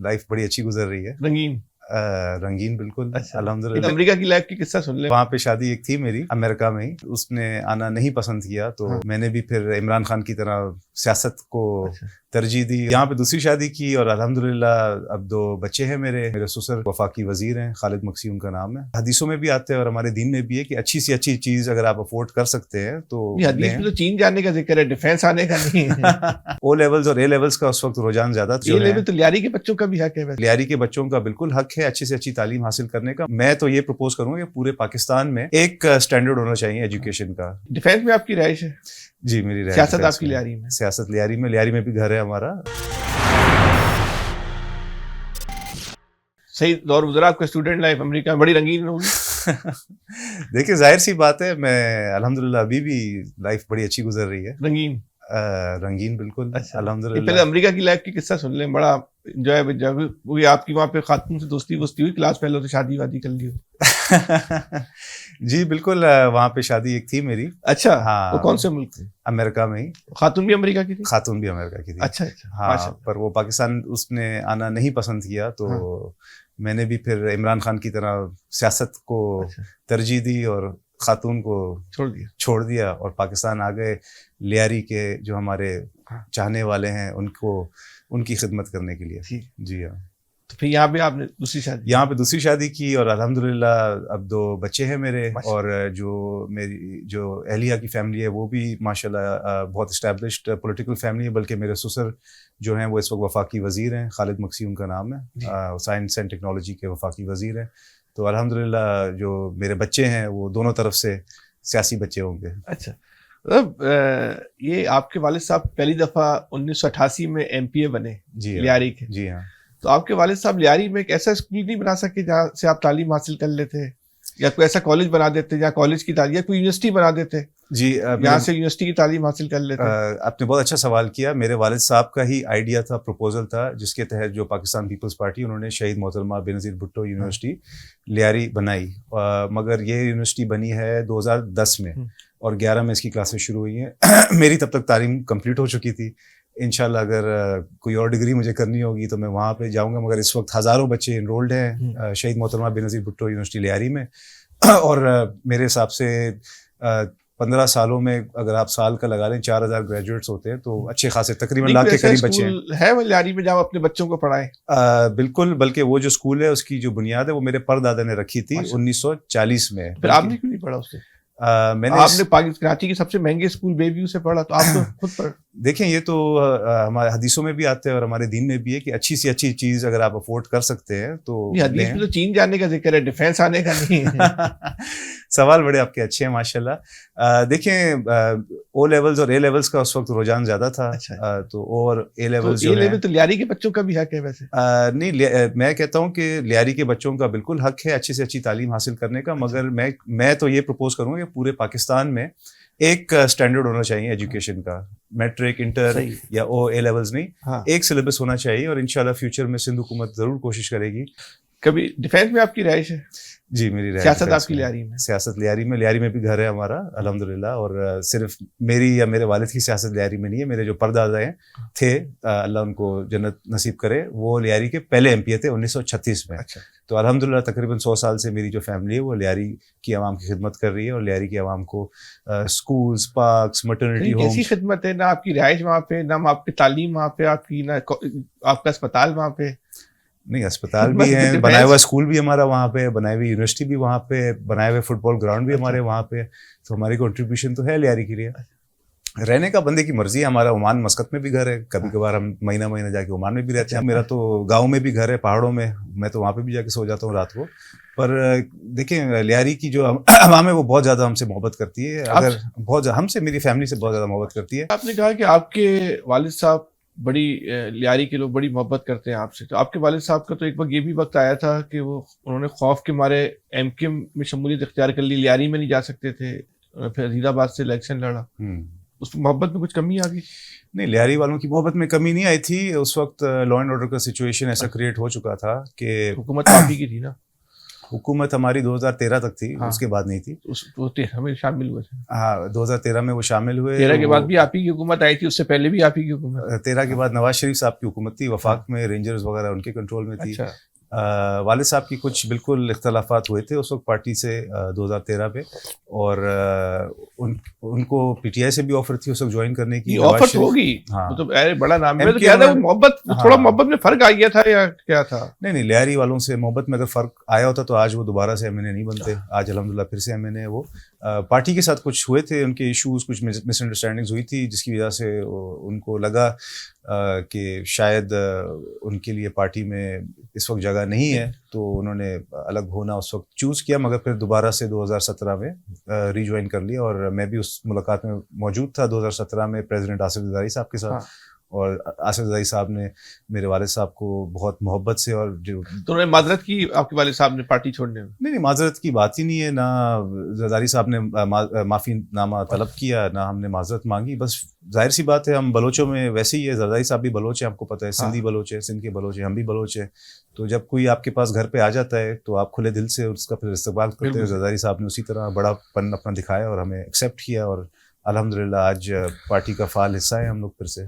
Life बड़ी अच्छी गुजर रही है. रंगीन बिल्कुल. अच्छा. अल्हम्दुलिल्लाह. अमेरिका की लाइफ की किस्सा सुन ले. वहाँ पे शादी एक थी मेरी अमेरिका में ही, उसने आना नहीं पसंद किया तो मैंने भी फिर इमरान खान की तरह सियासत को तरजीह दी. यहाँ पे दूसरी शादी की और अल्हम्दुलिल्लाह अब 2 बच्चे हैं मेरे ससुर वफाकी वजीर हैं, खालिद मक्सी उनका नाम है. हदीसों में भी आते हैं और हमारे दीन में भी है कि अच्छी सी अच्छी चीज अगर आप अफोर्ड कर सकते हैं तो. हदीस में तो चीन जाने का जिक्र है, डिफेंस आने का नहीं है. ओ लेवल्स और ए लेवल्स का उस वक्त रुझान ज्यादा था. ए लेवल तो लियारी के बच्चों का भी हक है. लियारी के बच्चों का बिल्कुल हक है अच्छी से अच्छी तालीम हासिल करने का. मैं तो ये प्रपोज करूंगा कि पूरे पाकिस्तान में एक स्टैंडर्ड होना चाहिए एजुकेशन का. डिफेंस में आपकी रहाइश है? जी मेरी रहाइश. सियासत आपकी लियारी में? सियासत लियारी में भी घर है हमारा. सही दौर गुजरा आपका स्टूडेंट लाइफ अमेरिका में? बड़ी रंगीन होगी. देखिए जाहिर सी बात है, मैं अल्हम्दुलिल्लाह अभी भी लाइफ बड़ी अच्छी गुजर रही है. रंगीन बिल्कुल. अच्छा. अल्हम्दुलिल्लाह. पहले अमेरिका की लाइफ की किस्सा सुन लें. बड़ा एंजॉय हुई आपकी? वहाँ पे खातून से दोस्ती हुई? क्लास फेलो से शादी वादी कर ली हो? जी बिल्कुल. वहाँ पे शादी एक थी मेरी. अच्छा. हाँ. वो कौन से मुल्क थी? अमेरिका में ही. खातून भी अमेरिका की थी? खातून भी अमेरिका की थी. अच्छा अच्छा. हाँ. पर वो पाकिस्तान उसने आना नहीं पसंद किया तो मैंने भी फिर इमरान खान की तरह सियासत को तरजीह दी और खातून को छोड़ दिया और पाकिस्तान आ गए. लियारी के जो हमारे चाहने वाले हैं उनकी खिदमत करने के लिए. जी हाँ. तो फिर यहाँ पे आपने दूसरी शादी की और अल्हम्दुलिल्लाह अब 2 बच्चे हैं मेरे. और जो एहलिया की फैमिली है वो भी माशाल्लाह बहुत इस्टेब्लिश्ड पॉलिटिकल फैमिली है. बल्कि मेरे ससुर जो हैं वो इस वक्त वफाकी वजीर हैं, खालिद मक्सी उनका नाम है. साइंस एंड टेक्नोलॉजी के वफाकी वजीर हैं. तो अल्हम्दुलिल्लाह जो मेरे बच्चे हैं वो दोनों तरफ से सियासी बच्चे होंगे. अच्छा. ये आपके वालिद साहब पहली दफ़ा 1988 में MPA बने लियारी के. जी हाँ. तो आपके वालिद साहब लियारी में एक ऐसा स्कूल नहीं बना सके जहाँ से आप तालीम हासिल कर लेते, या कोई ऐसा कॉलेज बना देते या कॉलेज की तालीम, या कोई यूनिवर्सिटी बना देते जी यहाँ से यूनिवर्सिटी की तालीम हासिल कर लेते? आपने बहुत अच्छा सवाल किया. मेरे वालिद साहब का ही आइडिया था, प्रपोजल था, जिसके तहत जो पाकिस्तान पीपल्स पार्टी उन्होंने शहीद मोहतरमा बेनज़ीर भुट्टो यूनिवर्सिटी लियारी बनाई. मगर ये यूनिवर्सिटी बनी है 2010 में और 11 में इसकी क्लासेस शुरू हुई हैं. मेरी तब तक तालीम कंप्लीट हो चुकी थी. इंशाल्लाह अगर कोई और डिग्री मुझे करनी होगी तो मैं वहाँ पे जाऊँगा. मगर इस वक्त हज़ारों बच्चे इनरोल्ड हैं शहीद मोहतरमा बेनज़ीर भुट्टो यूनिवर्सिटी लियारी में. और मेरे हिसाब से 15 सालों में अगर आप साल का लगा लें 4000 ग्रेजुएट्स होते हैं तो अच्छे खासे तकरीबन लाख के करीब बच्चे है वो लियारी में जहाँ अपने बच्चों को पढ़ाएं. बिल्कुल. बल्कि वो जो स्कूल है उसकी जो बुनियाद है वो मेरे परदादा ने रखी थी 1940 में. फिर आपने क्यों नहीं पढ़ा उससे? आपने कराची के सबसे महंगे स्कूल बेबी से पढ़ा, तो आप तो खुद पढ़. देखें ये तो हमारे हदीसों में भी आते हैं और हमारे दीन में भी है कि अच्छी सी अच्छी चीज अगर आप अफोर्ड कर सकते हैं तो. हदीस में तो चीन जाने का जिक्र है, डिफेंस आने का नहीं है. सवाल बड़े आपके अच्छे हैं माशाल्लाह. देखें ओ लेवल्स और ए लेवल्स का उस वक्त रुझान ज्यादा था. अच्छा. तो और ए लेवल्स जो है तो लियारी के बच्चों का भी हक है वैसे? नहीं, मैं कहता हूँ कि लियारी के बच्चों का बिल्कुल हक है अच्छी से अच्छी तालीम हासिल करने का. मगर मैं तो ये प्रपोज करूँगा कि पूरे पाकिस्तान में एक स्टैंडर्ड होना चाहिए एजुकेशन का. मैट्रिक, इंटर या ए लेवल्स नहीं. हाँ. एक सिलेबस होना चाहिए और इंशाल्लाह फ्यूचर में सिंध हुकूमत जरूर कोशिश करेगी. कभी डिफेंस में आपकी रहाइश है? जी मेरी रहाइश. सियासत आपकी लियारी में? सियासत लियारी में भी घर है हमारा अल्हम्दुलिल्लाह. और सिर्फ मेरी या मेरे वालिद की सियासत लियारी में नहीं है. मेरे जो परदादा हैं थे, अल्लाह उनको जन्नत नसीब करे, वो लियारी के पहले MPA थे 1936 में. अच्छा. तो अल्हम्दुलिल्लाह तकरीबन 100 साल से मेरी जो फैमिली है वो लियारी की आवाम की खिदमत कर रही है और लियारी की आवाम को स्कूल्स, पार्क्स, मटर्निटी होम्स. कैसी खिदमत है? ना आपकी रिहाइश वहाँ पे, ना आपकी तालीम वहाँ पे, आपकी ना आपका अस्पताल वहाँ पे? नहीं, अस्पताल भी है, बनाया हुआ स्कूल भी हमारा वहाँ पे, बनाई हुई यूनिवर्सिटी भी वहाँ पे, बनाए हुए फुटबॉल ग्राउंड भी हमारे वहाँ पे. तो हमारी कंट्रीब्यूशन तो है लियारी के लिए. रहने का बंदे की मर्जी है. हमारा ओमान मस्कत में भी घर है, कभी कभार हम महीना जाके ओमान में भी रहते हैं. मेरा तो गाँव में भी घर है, पहाड़ों में. मैं तो वहाँ पे भी जाके सो जाता हूँ रात को. पर देखें लियारी की जो आवाम है वो बहुत ज़्यादा हमसे मोहब्बत करती है. अगर बहुत हमसे, मेरी फैमिली से बहुत ज़्यादा मोहब्बत करती है. आपने कहा कि आपके वालिद साहब बड़ी लियारी के लोग बड़ी मोहब्बत करते हैं आपसे. तो आपके वालिद साहब का तो एक वक्त ये भी वक्त आया था कि उन्होंने खौफ के मारे MK में शमूलियत इख्तियार कर ली, लियारी में नहीं जा सकते थे, फिर अजीदाबाद से इलेक्शन लड़ा. उस मोहब्बत में कुछ कमी आ गई? नहीं, लियारी वालों की मोहब्बत में कमी नहीं आई थी. उस वक्त लॉ एंड ऑर्डर का सिचुएशन ऐसा क्रिएट हो चुका था कि हुकूमत आप ही की थी ना. हुकूमत हमारी 2013 तक थी, हाँ। उसके बाद नहीं थी। वो 13 में शामिल हुए थे। हाँ, 2013 में वो शामिल हुए। 13 के बाद भी आप ही की हुकूमत आई थी, उससे पहले भी आप ही की हुकूमत? 13 के बाद नवाज शरीफ साहब की हुकूमत थी, वफाक में रेंजर्स वगैरह उनके कंट्रोल में थी। अच्छा। वालिद साहब की कुछ बिल्कुल इख्तलाफात हुए थे उस वक्त पार्टी से 2013 पे, और उनको पीटीआई से भी ऑफर थी उस वक्त ज्वाइन करने की। ऑफर तो होगी, हाँ, वो तो अरे बड़ा नाम है, तो MK क्या था वो मोहब्बत, थोड़ा हाँ। मोहब्बत में फर्क आ गया था या क्या था? नहीं, लियारी वालों से मोहब्बत में अगर फ़र्क आया होता तो आज वो दोबारा से एमएनए नहीं बनते। आज अल्हम्दुलिल्लाह फिर से एमएनए है वो। पार्टी के साथ कुछ हुए थे उनके इश्यूज़, कुछ मिसअंडरस्टैंडिंग्स हुई थी, जिसकी वजह से उनको लगा कि शायद उनके लिए पार्टी में इस वक्त जगह नहीं है, तो उन्होंने अलग होना उस वक्त चूज़ किया। मगर फिर दोबारा से 2017 में रीजॉइन कर लिया, और मैं भी उस मुलाकात में मौजूद था 2017 में प्रेसिडेंट आसिफ ज़रदारी साहब के साथ। हाँ। और आसिफ ज़रदारी साहब ने मेरे वालिद साहब को बहुत मोहब्बत से, और जो तो उन्होंने माजरत की आपके वालिद साहब ने पार्टी छोड़ने में? नहीं, माजरत की बात ही नहीं है, ना ज़रदारी साहब ने माफ़ीनामा तलब किया, ना हमने माजरत मांगी। बस जाहिर सी बात है, हम बलोचों में वैसे ही है, ज़रदारी साहब भी बलोच हैं, आपको पता है, सिंधी बलोच है, सिंध के बलोच हैं, हम भी बलोच हैं। तो जब कोई आपके पास घर पे आ जाता है तो आप खुले दिल से उसका फिर इस्तकबाल करते हैं। ज़रदारी साहब ने उसी तरह बड़ापन अपना दिखाया और हमें एक्सेप्ट किया, और अल्हम्दुलिल्लाह आज पार्टी का फ़ाल हिस्सा है हम लोग फिर से।